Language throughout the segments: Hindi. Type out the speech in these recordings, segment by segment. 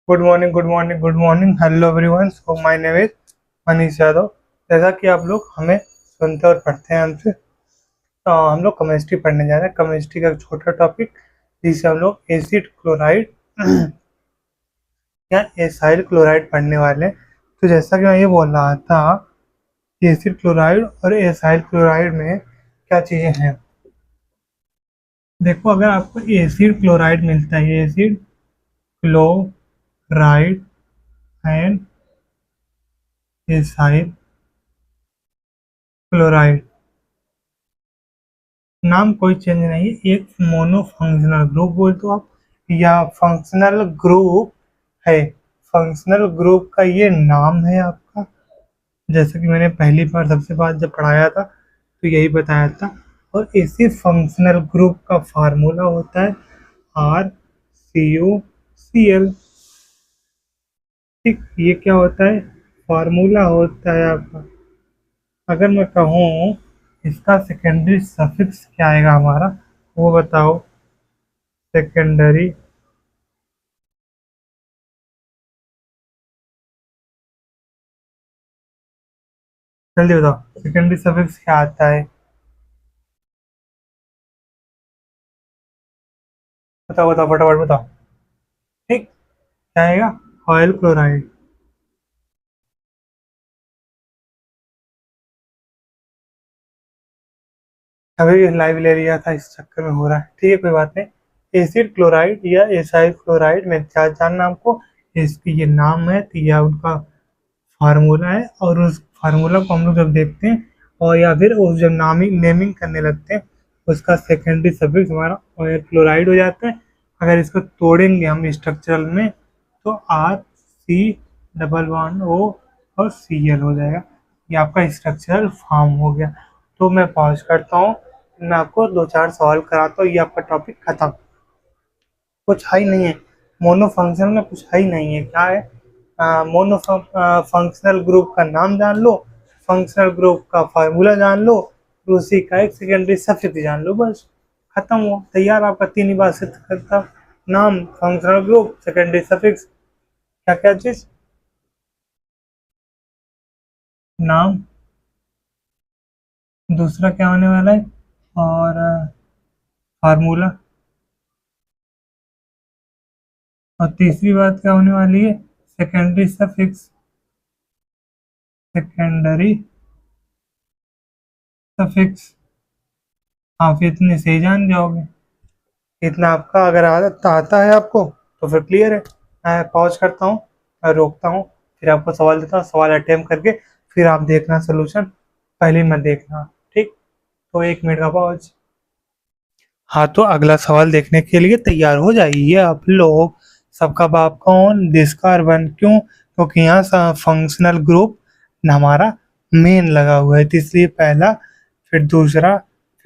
Good morning, good morning, good morning. Hello everyone, so my name is Manish Yadav. जैसा कि आप लोग हमें सुनते और पढ़ते हैं हमसे, तो हम लोग केमिस्ट्री पढ़ने जा रहे हैं। केमिस्ट्री का एक छोटा टॉपिक जिसे हम लोग एसिड क्लोराइड या एसाइल क्लोराइड पढ़ने वाले हैं। तो जैसा कि मैं ये बोल रहा था कि एसिड क्लोराइड और एसाइल क्लोराइड में क्या चीज़ें हैं। देखो, अगर आपको एसिड क्लोराइड मिलता है, acid chloride and acyl chloride, नाम कोई चेंज नहीं है, एक मोनो फंक्शनल ग्रुप बोल तो आप, या फंक्शनल ग्रुप है। फंक्शनल ग्रुप का ये नाम है आपका। जैसे कि मैंने पहली बार सबसे बात जब पढ़ाया था तो यही बताया था। और इसी फंक्शनल ग्रुप का फार्मूला होता है RCOCl। ठीक, ये क्या होता है? फार्मूला होता है आपका। अगर मैं कहूँ इसका सेकेंडरी सफिक्स क्या आएगा हमारा, वो बताओ। सेकेंडरी जल्दी बताओ, सेकेंडरी सफिक्स क्या आता है? बताओ बताओ, फटाफट बताओ। ठीक, क्या आएगा? Oil chloride. अभी लाइव ले लिया था, इस चक्कर में हो रहा है। ठीक है, कोई बात नहीं। एसिड क्लोराइड या एसाइल क्लोराइड में क्या जानना हमको? इसकी ये नाम है, तो यह उनका फार्मूला है। और उस फार्मूला को हम लोग जब देखते हैं और या फिर उस जब नेमिंग करने लगते हैं, उसका सेकेंडरी सफिक्स हमारा ऑयल क्लोराइड हो जाता है। अगर इसको तोड़ेंगे हम स्ट्रक्चरल में तो RC डबल 1 O और Cl हो जाएगा। ये आपका स्ट्रक्चरल फॉर्म हो गया। तो मैं पॉज करता हूँ, मैं आपको दो चार सवाल कराता हूँ, ये आपका टॉपिक खत्म। कुछ है ही नहीं है, मोनो फंक्शनल में कुछ है ही नहीं है। क्या है? मोनो फंक्शनल ग्रुप का नाम जान लो, फंक्शनल ग्रुप का फार्मूला जान लो, और उसी का एक सेकेंडरी सब्सिट्यूट जान लो, बस खत्म हुआ, तैयार आपका 3 ही बार सिद्ध करता। नाम, फंक्शनल ग्रुप, सेकेंडरी सफिक्स, क्या क्या चीज? नाम, दूसरा क्या होने वाला है? और फार्मूला, और तीसरी बात क्या होने वाली है? Secondary suffix. सेकेंडरी सफिक्स आप इतने से ही जान जाओगे। इतना आपका अगर आदत आता है आपको तो फिर क्लियर है। मैं पॉज करता हूँ, मैं रोकता हूँ, फिर आपको सवाल देता हूँ, सवाल अटेम्प्ट करके फिर आप देखना सोल्यूशन, पहले मत देखना। ठीक, तो 1 मिनट का पॉज। हाँ, तो अगला सवाल देखने के लिए तैयार हो जाइए आप लोग। सबका बाप कौन? This carbon. क्यों? क्योंकि यहाँ फंक्शनल ग्रुप हमारा मेन लगा हुआ है, तो इसलिए पहला, फिर दूसरा,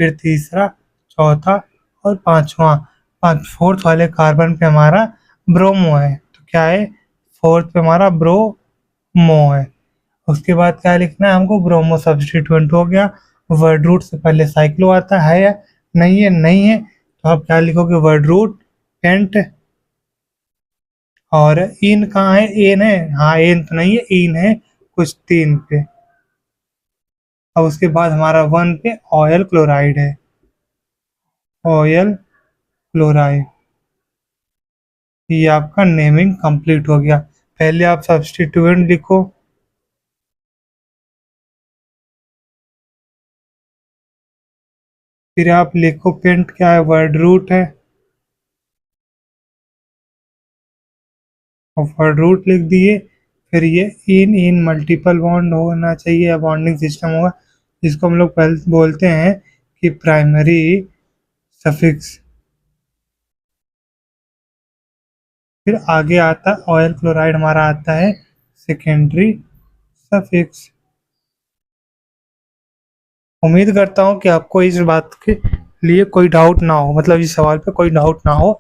फिर तीसरा, चौथा और पांचवा। फोर्थ वाले कार्बन पे हमारा ब्रोमो है, तो क्या है? फोर्थ पे हमारा ब्रोमो है। उसके बाद क्या लिखना है हमको? ब्रोमो सब्स्टिट्यूएंट हो गया। वर्ड रूट से पहले साइक्लो आता है या नहीं है? नहीं है, तो आप क्या लिखोगे? Word root paint. और इन कहाँ है? एन है? हाँ, एन तो नहीं है, इन है कुछ 3 पे। और उसके बाद हमारा 1 पे ऑयल क्लोराइड है। ऑयल क्लोराइड, ये आपका नेमिंग कंप्लीट हो गया। पहले आप सब्स्टिट्यूएंट लिखो, फिर आप लिखो पेंट क्या है? वर्ड रूट है, और वर्ड रूट लिख दिए। फिर ये इन इन मल्टीपल बॉन्ड होना चाहिए, या बॉन्डिंग सिस्टम होगा, जिसको हम लोग पहले बोलते हैं कि प्राइमरी सफिक्स। फिर आगे आता है ऑयल क्लोराइड, हमारा आता है सेकेंडरी सफिक्स। उम्मीद करता हूँ कि आपको इस बात के लिए कोई डाउट ना हो, मतलब इस सवाल पे कोई डाउट ना हो।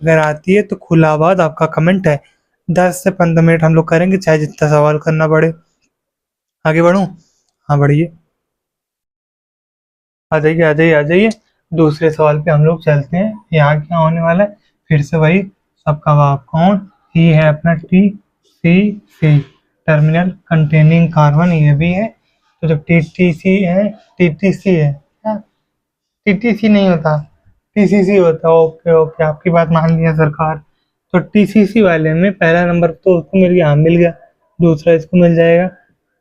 अगर आती है तो खुलाबाद आपका कमेंट है। 10 से 15 मिनट हम लोग करेंगे, चाहे जितना सवाल करना पड़े। आगे बढ़ूँ? हाँ, बढ़िए। आ जाइए, आ जाइए, आ जाइए। दूसरे सवाल पे हम लोग चलते हैं। यहाँ क्या होने वाला है? फिर से वही, सबका बाप कौन? ये है अपना TCC, टर्मिनल कंटेनिंग कार्बन, ये भी है। तो जब TTC है, TTC है, TTC नहीं होता, TCC होता। ओके ओके, आपकी बात मान लिया सरकार। तो TCC वाले में पहला नंबर तो उसको मिल गया, हाँ मिल गया, दूसरा इसको मिल जाएगा,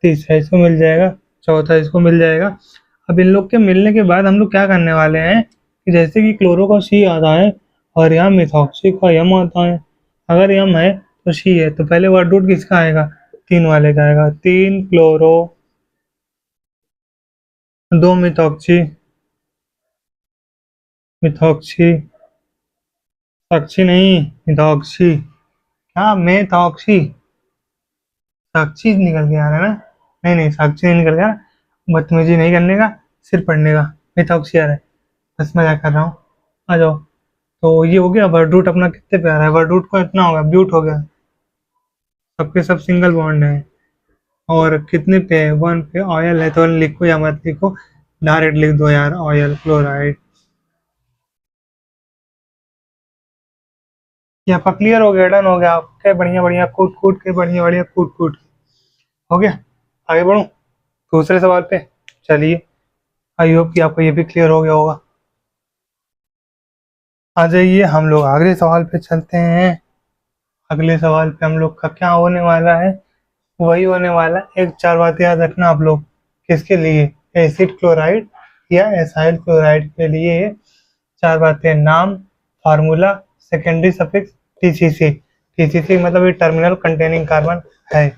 तीसरा इसको मिल जाएगा, चौथा इसको मिल जाएगा। अब इन लोग के मिलने के बाद हम लोग क्या करने वाले हैं कि जैसे कि क्लोरो का C आता है और यहाँ मिथॉक्सी का M आता है, अगर M है तो C है, तो पहले वर्ड रूट किसका आएगा, 3 वाले का आएगा। 3 क्लोरो, 2 मिथॉक्सी, मिथॉक्सी, साक्षी नहीं, मिथॉक्सी, क्या मेथॉक्सी, साक्षी निकल के आ रहा है ना, नहीं नहीं साक्षी नहीं निकल गया, बदतमीजी नहीं करने का, सिर्फ पढ़ने का। मिथॉक्सी आ रहा है, बस मजाक कर रहा हूँ, आ जाओ। तो ये हो गया वर्ड रूट अपना, कितने पे आ रहा है वर्ड रूट को, इतना हो गया, ब्यूट हो गया, सबके सब सिंगल बॉन्ड है। और कितने पे है, 1 पे ऑयल है, तो लिखो या मत लिखो, डायरेक्ट लिख दो यार, ऑयल क्लोराइड। ये आपका क्लियर हो गया, डन हो गया, आपके बढ़िया बढ़िया कूट कूट के, बढ़िया बढ़िया कूट कूट के हो गया। आगे बढ़ूँ दूसरे सवाल पे, चलिए, आई होप कि आपको ये भी क्लियर हो गया होगा। आ जाइए हम लोग अगले सवाल पे चलते हैं। अगले सवाल पे हम लोग का क्या होने वाला है, वही होने वाला है, एक 4 बातें याद रखना आप लोग, किसके लिए, एसिड क्लोराइड या एसाइल क्लोराइड के लिए। 4 बातें, नाम, formula, secondary suffix, TCC। TCC मतलब ये टर्मिनल कंटेनिंग कार्बन है।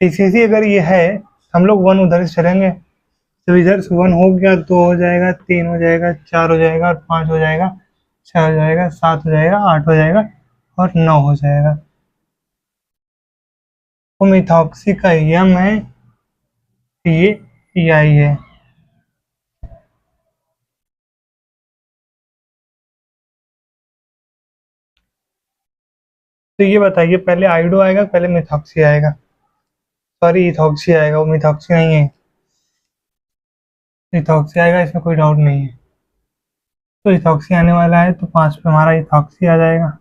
TCC अगर ये है, हम लोग 1 उधर से चलेंगे, तो इधर से 1 हो गया, 2 हो जाएगा, 3 हो जाएगा, 4 हो जाएगा, और 5 हो जाएगा, 6 हो जाएगा, 7 हो जाएगा, 8 हो जाएगा, और 9 हो जाएगा। तो मिथॉक्सी का यम है, ये EI है। तो ये बताइए, पहले आइडो आएगा, पहले मिथॉक्सी आएगा, सॉरी इथॉक्सी आएगा, वो मिथॉक्सी नहीं है, इथॉक्सी आएगा, इसमें कोई डाउट नहीं है। तो इथॉक्सी आने वाला है, तो 5 पे हमारा इथॉक्सी आ जाएगा।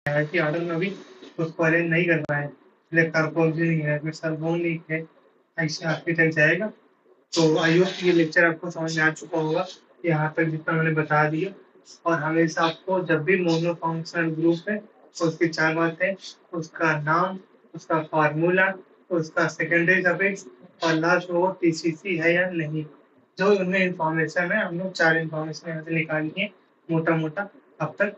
कि आदम में अभी उसको अरेंज नहीं कर पाए, इसलिए कार्बोक्सिल नहीं है, फिर सल्फोन नहीं है, ऐसे आगे तक जाएगा। तो आई होप ये लेक्चर आपको समझ में आ चुका होगा, यहाँ तक जितना मैंने बता दिया। और हमेशा आपको जब भी मोनो फंक्शनल ग्रुप है, तो उसकी 4 बातें, उसका नाम, उसका फार्मूला, उसका सेकेंडरी सफिक्स, और लास्ट में वो TCC है या नहीं, जो उनमें इंफॉर्मेशन है, हम लोग 4 इंफॉर्मेशन यहाँ से निकाली है मोटा मोटा अब तक।